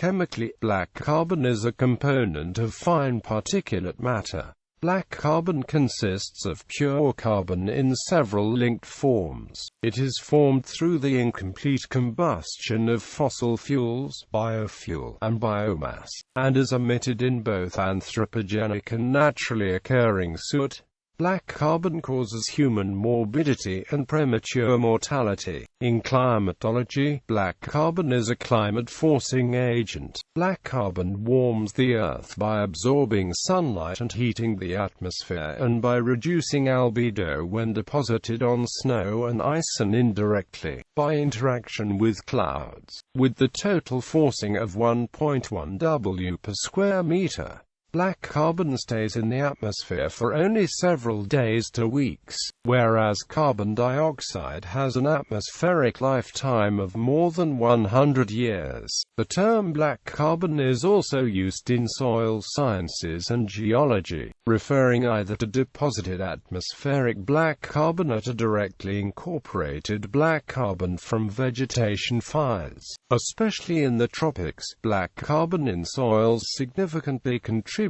chemically, black carbon is a component of fine particulate matter. Black carbon consists of pure carbon in several linked forms. It is formed through the incomplete combustion of fossil fuels, biofuel, and biomass, and is emitted in both anthropogenic and naturally occurring soot. Black carbon causes human morbidity and premature mortality. In climatology, black carbon is a climate-forcing agent. Black carbon warms the Earth by absorbing sunlight and heating the atmosphere, and by reducing albedo when deposited on snow and ice, and indirectly, by interaction with clouds, with the total forcing of 1.1 W per square meter. Black carbon stays in the atmosphere for only several days to weeks, whereas carbon dioxide has an atmospheric lifetime of more than 100 years. The term black carbon is also used in soil sciences and geology, referring either to deposited atmospheric black carbon or to directly incorporated black carbon from vegetation fires. Especially in the tropics, black carbon in soils significantly contributes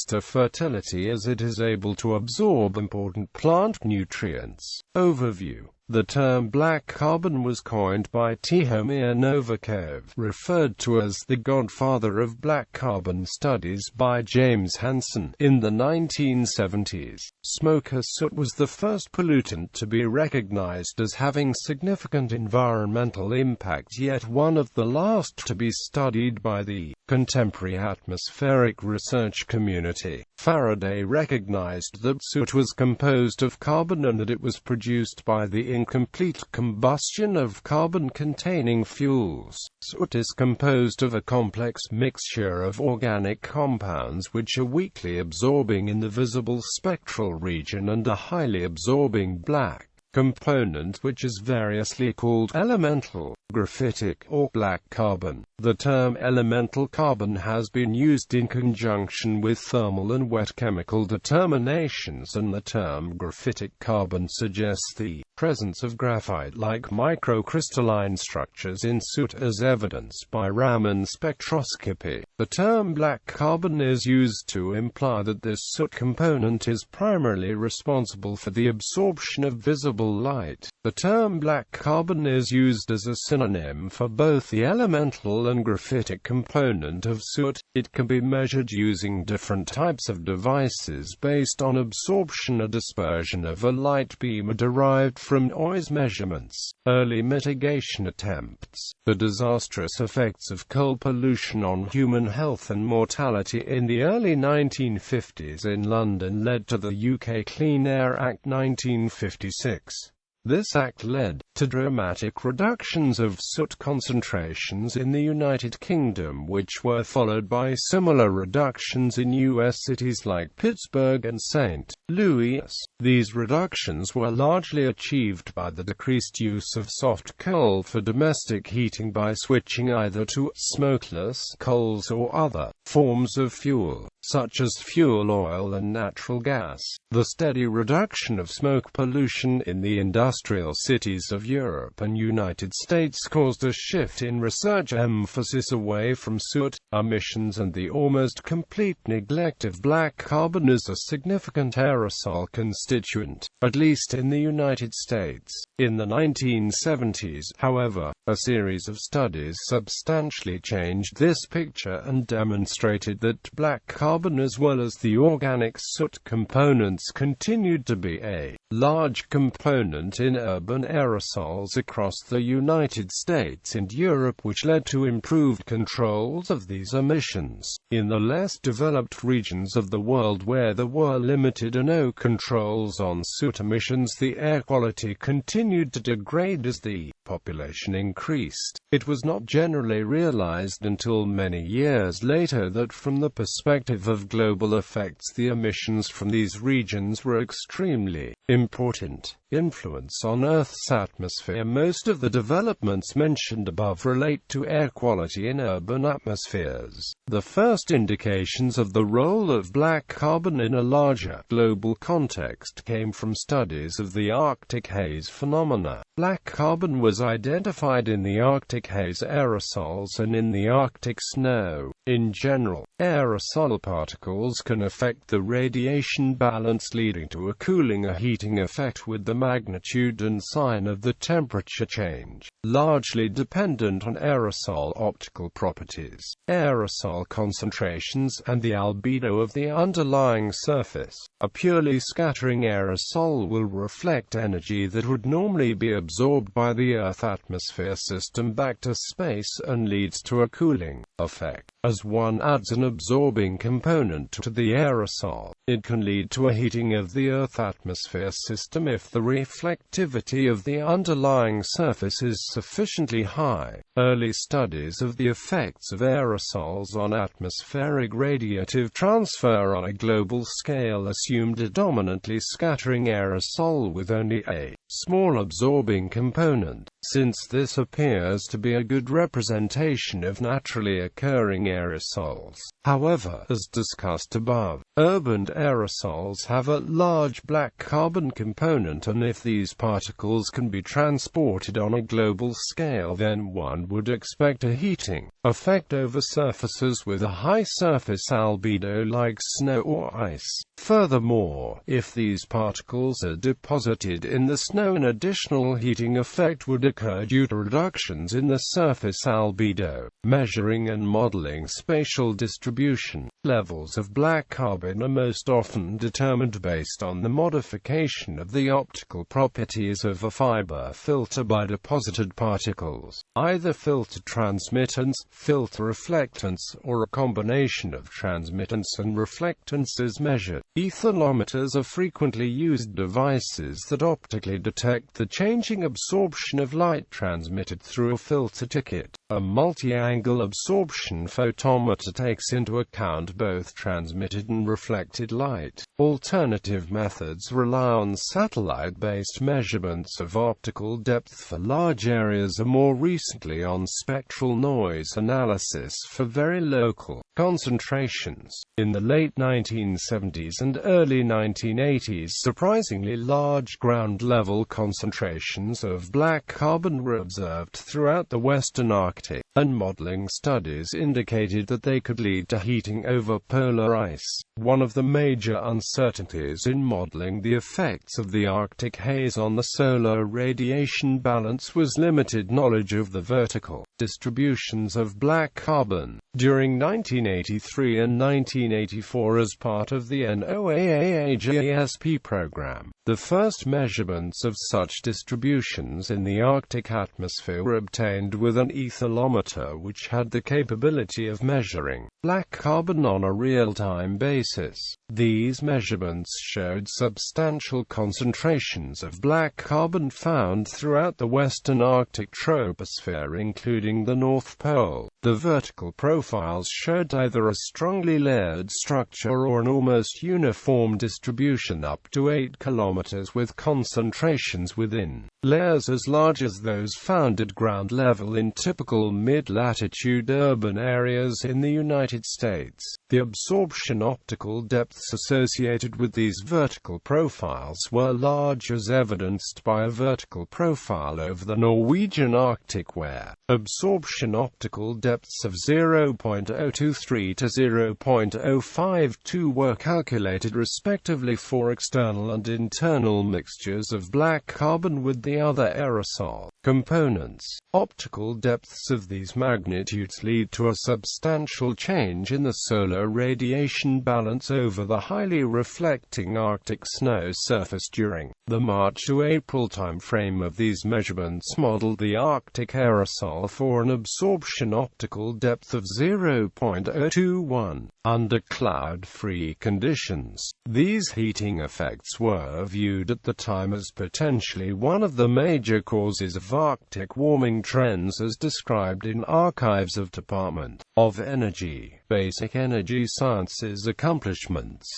to fertility as it is able to absorb important plant nutrients. Overview. The term black carbon was coined by Tihomir Novikov, referred to as the godfather of black carbon studies by James Hansen, in the 1970s. Smoke or soot was the first pollutant to be recognized as having significant environmental impact, yet one of the last to be studied by the contemporary atmospheric research community. Faraday recognized that soot was composed of carbon and that it was produced by the incomplete combustion of carbon-containing fuels. Soot is composed of a complex mixture of organic compounds which are weakly absorbing in the visible spectral region and a highly absorbing black component which is variously called elemental, graphitic, or black carbon. The term elemental carbon has been used in conjunction with thermal and wet chemical determinations, and the term graphitic carbon suggests the presence of graphite-like microcrystalline structures in soot as evidenced by Raman spectroscopy. The term black carbon is used to imply that this soot component is primarily responsible for the absorption of visible light. The term black carbon is used as a synonym for both the elemental and graphitic component of soot. It can be measured using different types of devices based on absorption or dispersion of a light beam derived from noise measurements. Early mitigation attempts. The disastrous effects of coal pollution on human health and mortality in the early 1950s in London led to the UK Clean Air Act 1956. This act led to dramatic reductions of soot concentrations in the United Kingdom, which were followed by similar reductions in US cities like Pittsburgh and St. Louis. These reductions were largely achieved by the decreased use of soft coal for domestic heating by switching either to smokeless coals or other forms of fuel, such as fuel oil and natural gas. The steady reduction of smoke pollution in the industrial cities of Europe and United States caused a shift in research emphasis away from soot emissions and the almost complete neglect of black carbon as a significant aerosol constituent, at least in the United States. In the 1970s, however, a series of studies substantially changed this picture and demonstrated that black carbon as well as the organic soot components continued to be a large component in urban aerosols across the United States and Europe, which led to improved controls of these emissions. In the less developed regions of the world where there were limited or no controls on soot emissions, the air quality continued to degrade as the population increased. It was not generally realized until many years later that from the perspective of global effects the emissions from these regions were extremely Important influence on Earth's atmosphere. Most of the developments mentioned above relate to air quality in urban atmospheres. The first indications of the role of black carbon in a larger, global context came from studies of the Arctic haze phenomena. Black carbon was identified in the Arctic haze aerosols and in the Arctic snow. In general, aerosol particles can affect the radiation balance, leading to a cooling or heating effect with the magnitude and sign of the temperature change largely dependent on aerosol optical properties, aerosol concentrations, and the albedo of the underlying surface. A purely scattering aerosol will reflect energy that would normally be absorbed by the Earth atmosphere system back to space and leads to a cooling effect. As one adds an absorbing component to the aerosol, it can lead to a heating of the Earth atmosphere system if the reflectivity of the underlying surface is sufficiently high. Early studies of the effects of aerosols on atmospheric radiative transfer on a global scale assumed a dominantly scattering aerosol with only a small absorbing component. Since this appears to be a good representation of naturally occurring aerosols, however, as discussed above, urban aerosols have a large black carbon component, and if these particles can be transported on a global scale, then one would expect a heating effect over surfaces with a high surface albedo like snow or ice. Furthermore, if these particles are deposited in the snow, an additional heating effect would occur due to reductions in the surface albedo. Measuring and modeling spatial distribution. Levels of black carbon are most often determined based on the modification of the optical properties of a fiber filter by deposited particles. Either filter transmittance, filter reflectance, or a combination of transmittance and reflectance is measured. Aethalometers are frequently used devices that optically detect the changing absorption of light transmitted through a filter ticket. A multi-angle absorption photometer takes into account both transmitted and reflected light. Alternative methods rely on satellite-based measurements of optical depth for large areas, or more recently on spectral noise analysis for very local concentrations. In the late 1970s and early 1980s, surprisingly large ground-level concentrations of black carbon were observed throughout the Western Arctic, and modeling studies indicated that they could lead to heating over polar ice. One of the major uncertainties in modeling the effects of the Arctic haze on the solar radiation balance was limited knowledge of the vertical distributions of black carbon. During 1983 and 1984, as part of the NOAA-GASP program, the first measurements of such distributions in the Arctic atmosphere were obtained with an aethalometer, which had the capability of measuring black carbon on a real-time basis. These measurements showed substantial concentrations of black carbon found throughout the western Arctic troposphere, including the North Pole. The vertical profiles showed either a strongly layered structure or an almost uniform distribution up to 8 kilometers, with concentrations within layers as large as those found at ground level in typical mid-latitude urban areas in the United States. The absorption optical depths associated with these vertical profiles were large, as evidenced by a vertical profile over the Norwegian Arctic, where absorption optical depths of 0.023 to 0.052 were calculated respectively for external and internal mixtures of black carbon with the other aerosol components. Optical depths of these magnitudes lead to a substantial change in the solar radiation balance over the highly reflecting Arctic snow surface. During the March to April timeframe of these measurements modeled the Arctic aerosol for an absorption optical depth of 0.021 under cloud-free conditions. These heating effects were viewed at the time as potentially one of the major causes of Arctic warming trends, as described in Archives of Department of Energy, Basic Energy Sciences accomplishments.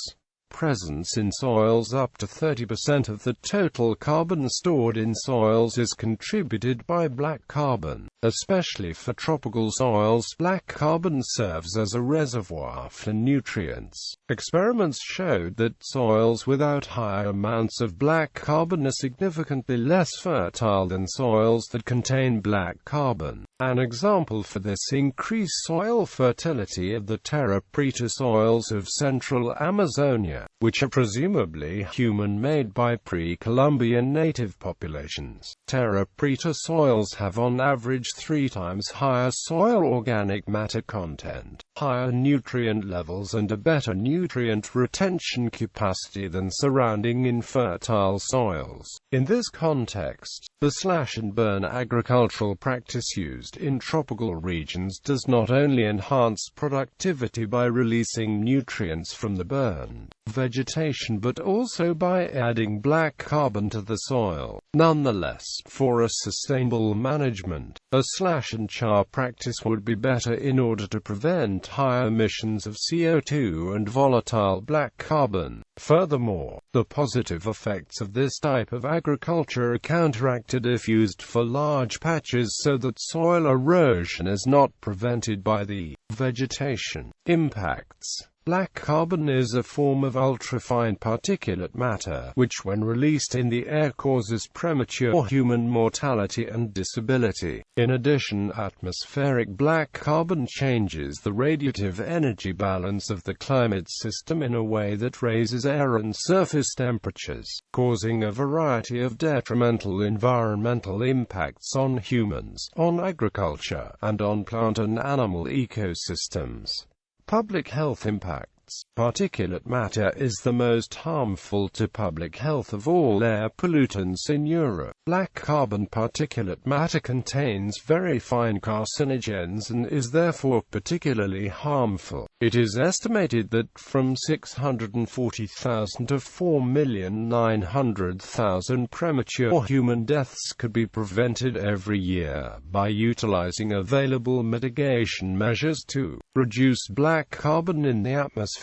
presence in soils. Up to 30% of the total carbon stored in soils is contributed by black carbon. Especially for tropical soils, black carbon serves as a reservoir for nutrients. Experiments showed that soils without high amounts of black carbon are significantly less fertile than soils that contain black carbon. An example for this increased soil fertility are the terra preta soils of central Amazonia, which are presumably human-made by pre-Columbian native populations. Terra preta soils have on average 3 times higher soil organic matter content, higher nutrient levels and a better nutrient retention capacity than surrounding infertile soils. In this context, the slash-and-burn agricultural practice used in tropical regions does not only enhance productivity by releasing nutrients from the burned vegetation but also by adding black carbon to the soil. Nonetheless, for a sustainable management, a slash-and-char practice would be better in order to prevent high emissions of CO2 and volatile black carbon. Furthermore, the positive effects of this type of agriculture are counteracted if used for large patches so that soil erosion is not prevented by the vegetation. Impacts. Black carbon is a form of ultrafine particulate matter, which when released in the air causes premature human mortality and disability. In addition, atmospheric black carbon changes the radiative energy balance of the climate system in a way that raises air and surface temperatures, causing a variety of detrimental environmental impacts on humans, on agriculture, and on plant and animal ecosystems. Public health impacts. Particulate matter is the most harmful to public health of all air pollutants in Europe. Black carbon particulate matter contains very fine carcinogens and is therefore particularly harmful. It is estimated that from 640,000 to 4,900,000 premature human deaths could be prevented every year by utilizing available mitigation measures to reduce black carbon in the atmosphere.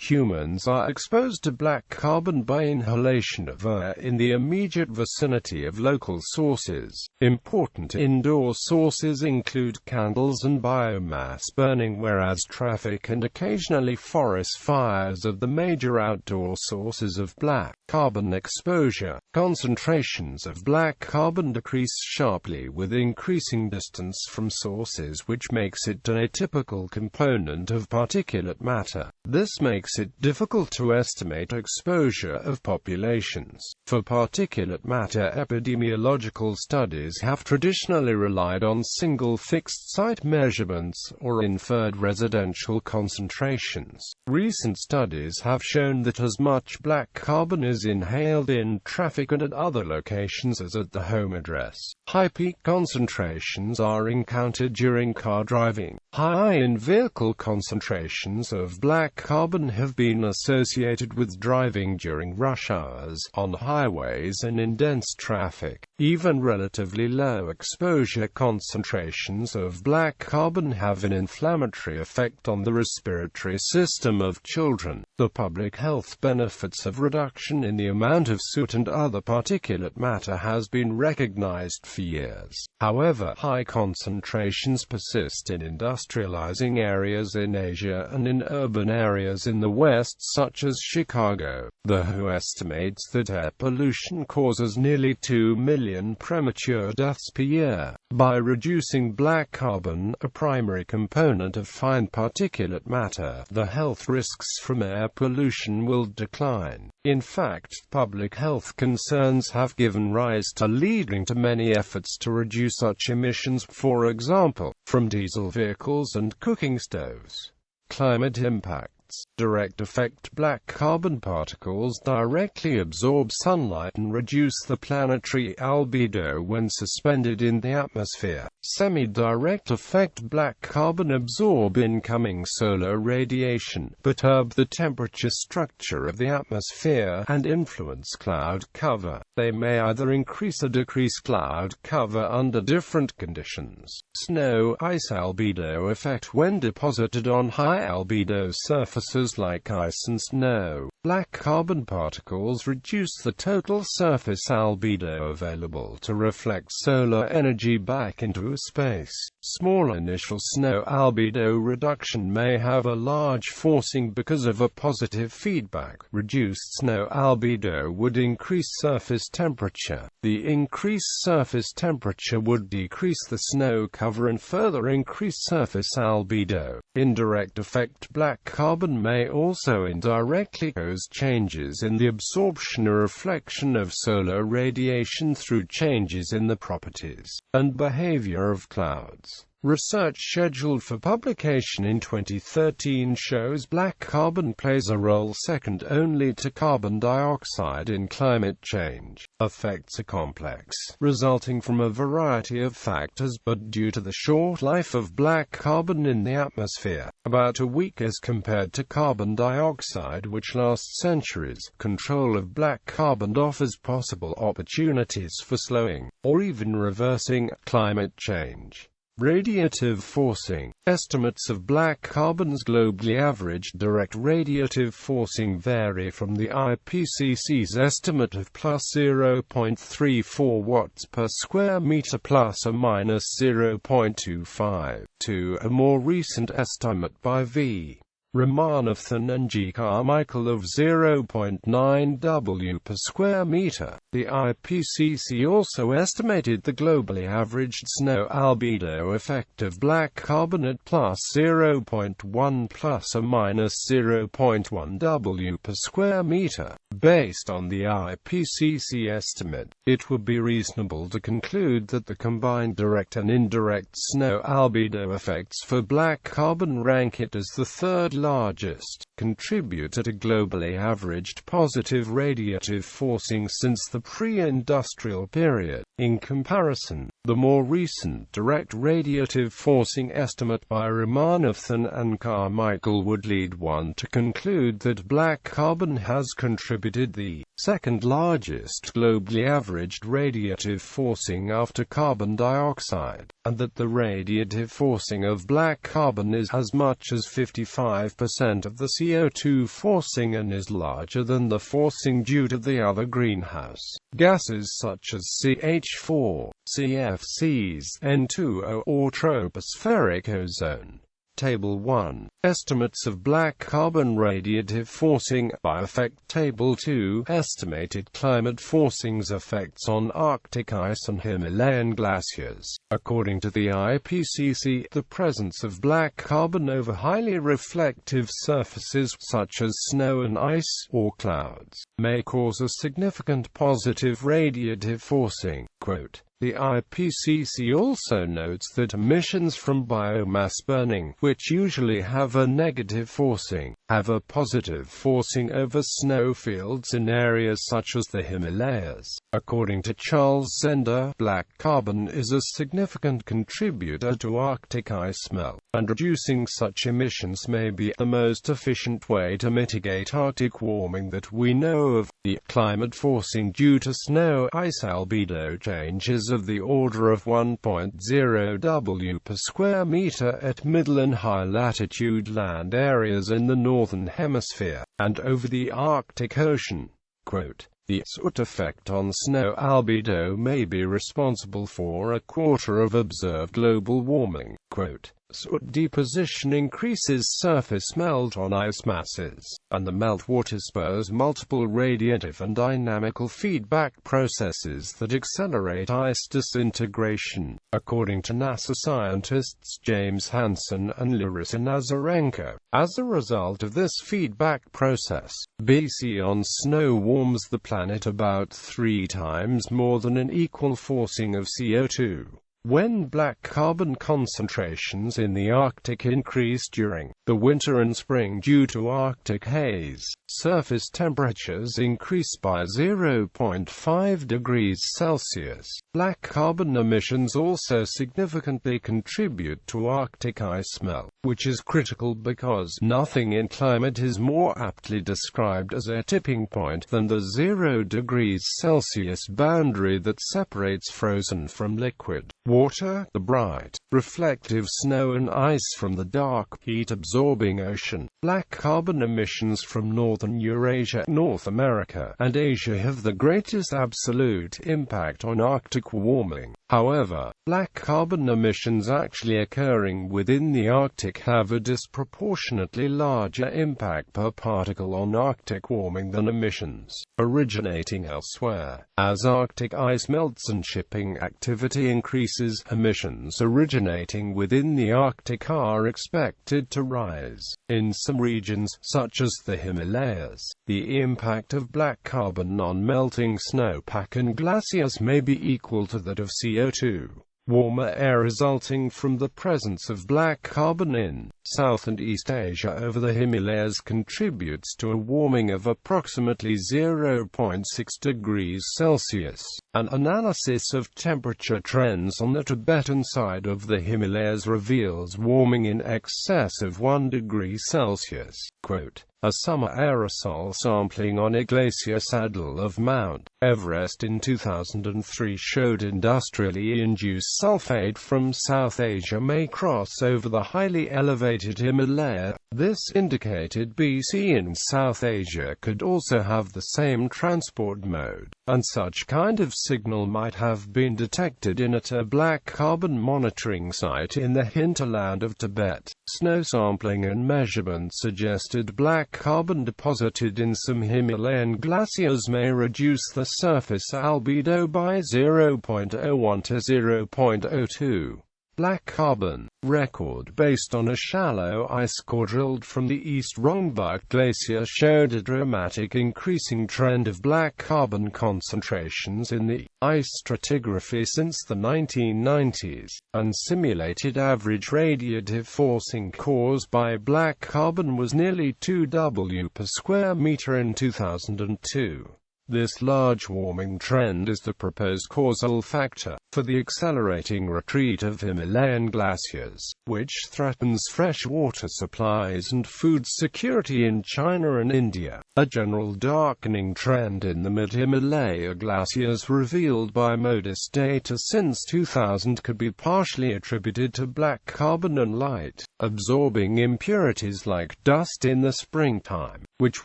Humans are exposed to black carbon by inhalation of air in the immediate vicinity of local sources. Important indoor sources include candles and biomass burning, whereas traffic and occasionally forest fires are the major outdoor sources of black carbon exposure. Concentrations of black carbon decrease sharply with increasing distance from sources, which makes it an atypical component of particulate matter. This makes it difficult to estimate exposure of populations. For particulate matter, epidemiological studies have traditionally relied on single fixed-site measurements or inferred residential concentrations. Recent studies have shown that as much black carbon is inhaled in traffic and at other locations as at the home address. High peak concentrations are encountered during car driving. High in-vehicle concentrations of black carbon have been associated with driving during rush hours, on highways and in dense traffic. Even relatively low exposure concentrations of black carbon have an inflammatory effect on the respiratory system of children. The public health benefits of reduction in the amount of soot and other particulate matter has been recognized for years. However, high concentrations persist in industrializing areas in Asia and in urban areas in the West, such as Chicago. The WHO estimates that air pollution causes nearly 2 million premature deaths per year. By reducing black carbon, a primary component of fine particulate matter, the health risks from air pollution will decline. In fact, public health concerns have given rise to leading to many efforts to reduce such emissions, for example, from diesel vehicles and cooking stoves. Climate impacts. Direct effect. Black carbon particles directly absorb sunlight and reduce the planetary albedo when suspended in the atmosphere. Semi-direct effect. Black carbon absorb incoming solar radiation, perturb the temperature structure of the atmosphere, and influence cloud cover. They may either increase or decrease cloud cover under different conditions. Snow ice albedo effect. When deposited on high albedo surfaces, surfaces like ice and snow. Black carbon particles reduce the total surface albedo available to reflect solar energy back into space. Small initial snow albedo reduction may have a large forcing because of a positive feedback. Reduced snow albedo would increase surface temperature. The increased surface temperature would decrease the snow cover and further increase surface albedo. Indirect effect: black carbon may also indirectly cause changes in the absorption or reflection of solar radiation through changes in the properties and behavior of clouds. Research scheduled for publication in 2013 shows black carbon plays a role second only to carbon dioxide in climate change. Effects are complex, resulting from a variety of factors, but due to the short life of black carbon in the atmosphere, about a week as compared to carbon dioxide which lasts centuries, control of black carbon offers possible opportunities for slowing, or even reversing, climate change. Radiative forcing. Estimates of black carbon's globally averaged direct radiative forcing vary from the IPCC's estimate of plus 0.34 watts per square meter plus or minus 0.25, to a more recent estimate by V. Ramanathan and G. Carmichael of 0.9 W per square meter. The IPCC also estimated the globally averaged snow albedo effect of black carbon at plus 0.1 plus or minus 0.1 W per square meter. Based on the IPCC estimate, it would be reasonable to conclude that the combined direct and indirect snow albedo effects for black carbon rank it as the third largest contributor to globally averaged positive radiative forcing since the pre-industrial period. In comparison, the more recent direct radiative forcing estimate by Ramanathan and Carmichael would lead one to conclude that black carbon has contributed the second largest globally averaged radiative forcing after carbon dioxide, and that the radiative forcing of black carbon is as much as 55% of the CO2 forcing and is larger than the forcing due to the other greenhouse gases such as CH4, CFCs, N2O, or tropospheric ozone. Table 1. Estimates of black carbon radiative forcing by effect. Table 2. Estimated climate forcing's effects on Arctic ice and Himalayan glaciers. According to the IPCC, the presence of black carbon over highly reflective surfaces, such as snow and ice, or clouds, may cause a significant positive radiative forcing. Quote, the IPCC also notes that emissions from biomass burning, which usually have a negative forcing, have a positive forcing over snowfields in areas such as the Himalayas. According to Charles Zender, black carbon is a significant contributor to Arctic ice melt, and reducing such emissions may be the most efficient way to mitigate Arctic warming that we know of. The climate forcing due to snow-ice albedo changes of the order of 1.0 W per square meter at middle and high latitude land areas in the northern hemisphere, and over the Arctic Ocean. Quote, the soot effect on snow albedo may be responsible for a quarter of observed global warming. Quote, soot deposition increases surface melt on ice masses, and the meltwater spurs multiple radiative and dynamical feedback processes that accelerate ice disintegration. According to NASA scientists James Hansen and Larisa Nazarenko, as a result of this feedback process, BC on snow warms the planet about 3 times more than an equal forcing of CO2. When black carbon concentrations in the Arctic increase during the winter and spring due to Arctic haze, surface temperatures increase by 0.5 degrees Celsius. Black carbon emissions also significantly contribute to Arctic ice melt, which is critical because nothing in climate is more aptly described as a tipping point than the 0 degrees Celsius boundary that separates frozen from liquid. water, the bright, reflective snow and ice from the dark, heat-absorbing ocean. Black carbon emissions from northern Eurasia, North America, and Asia have the greatest absolute impact on Arctic warming. However, black carbon emissions actually occurring within the Arctic have a disproportionately larger impact per particle on Arctic warming than emissions originating elsewhere. As Arctic ice melts and shipping activity increases, emissions originating within the Arctic are expected to rise. In some regions, such as the Himalayas, the impact of black carbon on melting snowpack and glaciers may be equal to that of CO2. Warmer air resulting from the presence of black carbon in South and East Asia over the Himalayas contributes to a warming of approximately 0.6 degrees Celsius. An analysis of temperature trends on the Tibetan side of the Himalayas reveals warming in excess of 1 degree Celsius. Quote, a summer aerosol sampling on a glacier saddle of Mount Everest in 2003 showed industrially induced sulfate from South Asia may cross over the highly elevated Himalaya. This indicated BC in South Asia could also have the same transport mode, and such kind of signal might have been detected in at a black carbon monitoring site in the hinterland of Tibet. Snow sampling and measurement suggested black carbon deposited in some Himalayan glaciers may reduce the surface albedo by 0.01 to 0.02. Black carbon record based on a shallow ice core drilled from the East Rongbuk Glacier showed a dramatic increasing trend of black carbon concentrations in the ice stratigraphy since the 1990s, and simulated average radiative forcing caused by black carbon was nearly 2 W per square meter in 2002. This large warming trend is the proposed causal factor for the accelerating retreat of Himalayan glaciers, which threatens fresh water supplies and food security in China and India. A general darkening trend in the mid-Himalaya glaciers revealed by MODIS data since 2000 could be partially attributed to black carbon and light-absorbing impurities like dust in the springtime, which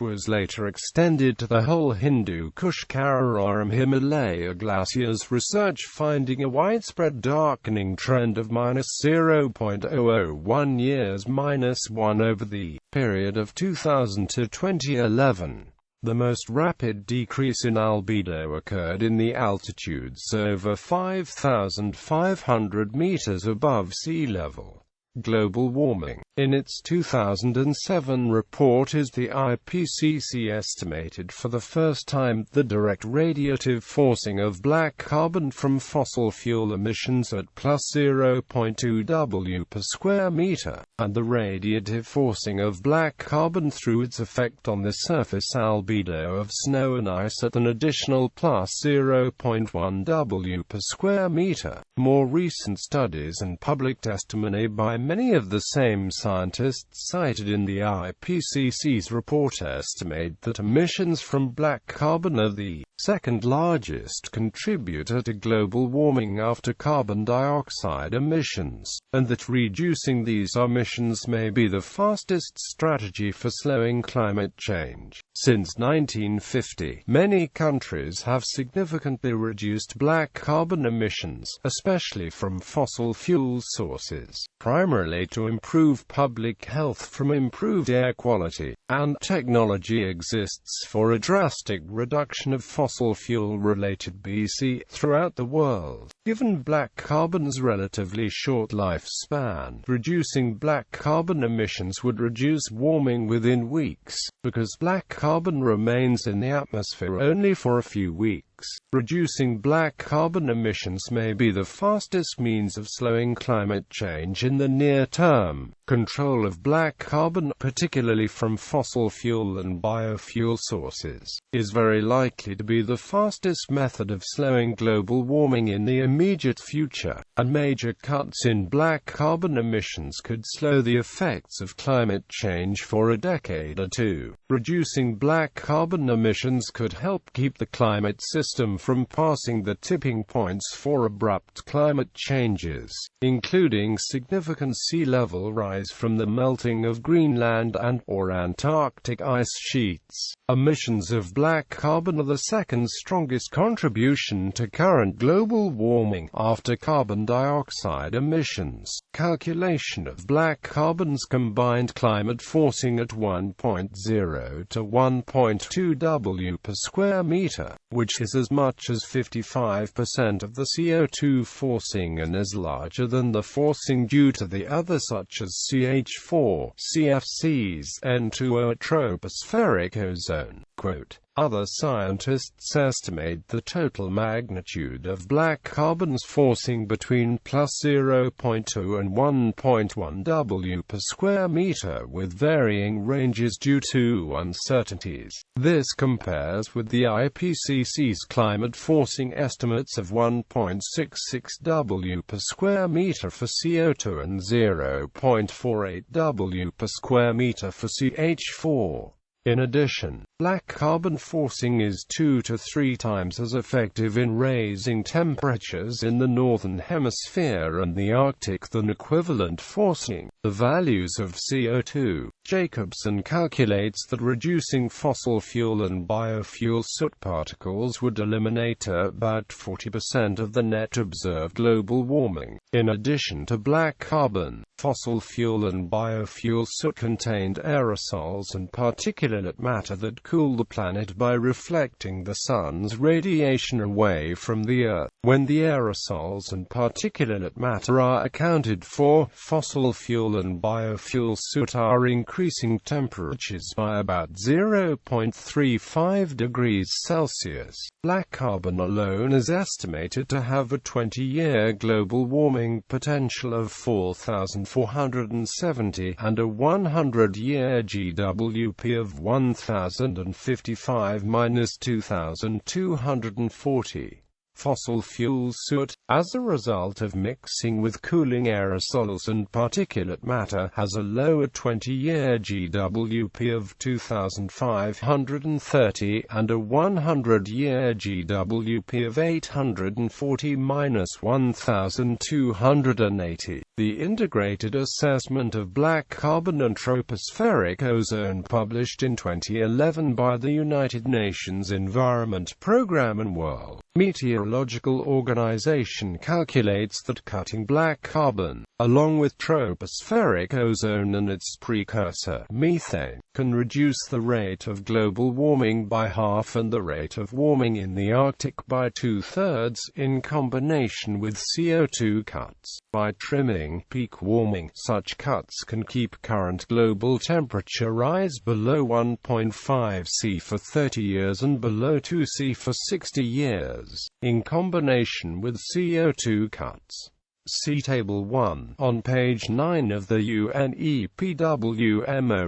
was later extended to the whole Hindu Kush Karakoram Himalaya glaciers. Research finding a widespread darkening trend of -0.001 years -1 over the period of 2000 to 2011. The most rapid decrease in albedo occurred in the altitudes over 5,500 meters above sea level. Global warming. In its 2007 report the IPCC estimated for the first time the direct radiative forcing of black carbon from fossil fuel emissions at plus 0.2 W per square meter, and the radiative forcing of black carbon through its effect on the surface albedo of snow and ice at an additional plus 0.1 W per square meter. More recent studies and public testimony by many of the same scientists cited in the IPCC's report estimate that emissions from black carbon are the second largest contributor to global warming after carbon dioxide emissions, and that reducing these emissions may be the fastest strategy for slowing climate change. Since 1950, many countries have significantly reduced black carbon emissions, especially from fossil fuel sources, primarily to improve public health from improved air quality, and technology exists for a drastic reduction of fossil fuel-related BC throughout the world. Given black carbon's relatively short lifespan, reducing black carbon emissions would reduce warming within weeks, because black carbon remains in the atmosphere only for a few weeks. Reducing black carbon emissions may be the fastest means of slowing climate change in the near term. Control of black carbon, particularly from fossil fuel and biofuel sources, is very likely to be the fastest method of slowing global warming in the immediate future, and major cuts in black carbon emissions could slow the effects of climate change for a decade or two. Reducing black carbon emissions could help keep the climate system system from passing the tipping points for abrupt climate changes, including significant sea level rise from the melting of Greenland and/or Antarctic ice sheets. Emissions of black carbon are the second strongest contribution to current global warming, after carbon dioxide emissions. Calculation of black carbon's combined climate forcing at 1.0 to 1.2 W per square meter, which is as much as 55% of the CO2 forcing and is larger than the forcing due to the other such as CH4, CFCs, N2O, tropospheric ozone. Quote, other scientists estimate the total magnitude of black carbon's forcing between plus 0.2 and 1.1 W per square meter with varying ranges due to uncertainties. This compares with the IPCC's climate forcing estimates of 1.66 W per square meter for CO2 and 0.48 W per square meter for CH4. In addition, black carbon forcing is 2 to 3 times as effective in raising temperatures in the Northern Hemisphere and the Arctic than equivalent forcing. The values of CO2. Jacobson calculates that reducing fossil fuel and biofuel soot particles would eliminate about 40% of the net observed global warming. In addition to black carbon, fossil fuel and biofuel soot contained aerosols and particulate matter that cool the planet by reflecting the sun's radiation away from the Earth. When the aerosols and particulate matter are accounted for, fossil fuel and biofuel soot are increasing temperatures by about 0.35 degrees Celsius. Black carbon alone is estimated to have a 20-year global warming potential of 4,470 and a 100-year GWP of 1,055–2,240. Fossil fuel soot, as a result of mixing with cooling aerosols and particulate matter, has a lower 20-year GWP of 2,530 and a 100-year GWP of 840–1,280. The Integrated Assessment of Black Carbon and Tropospheric Ozone, published in 2011 by the United Nations Environment Programme and World Meteorological Organization, calculates that cutting black carbon, along with tropospheric ozone and its precursor, methane, can reduce the rate of global warming by half and the rate of warming in the Arctic by 2/3, in combination with CO2 cuts. By trimming peak warming, such cuts can keep current global temperature rise below 1.5 C for 30 years and below 2 C for 60 years, in combination with CO2 cuts. See Table 1 on page 9 of the UNEPWMO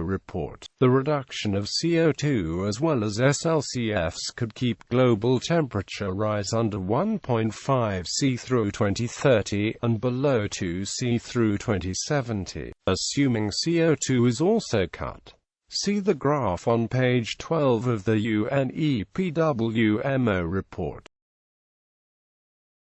report. The reduction of CO2 as well as SLCFs could keep global temperature rise under 1.5 C through 2030 and below 2 C through 2070, assuming CO2 is also cut. See the graph on page 12 of the UNEPWMO report.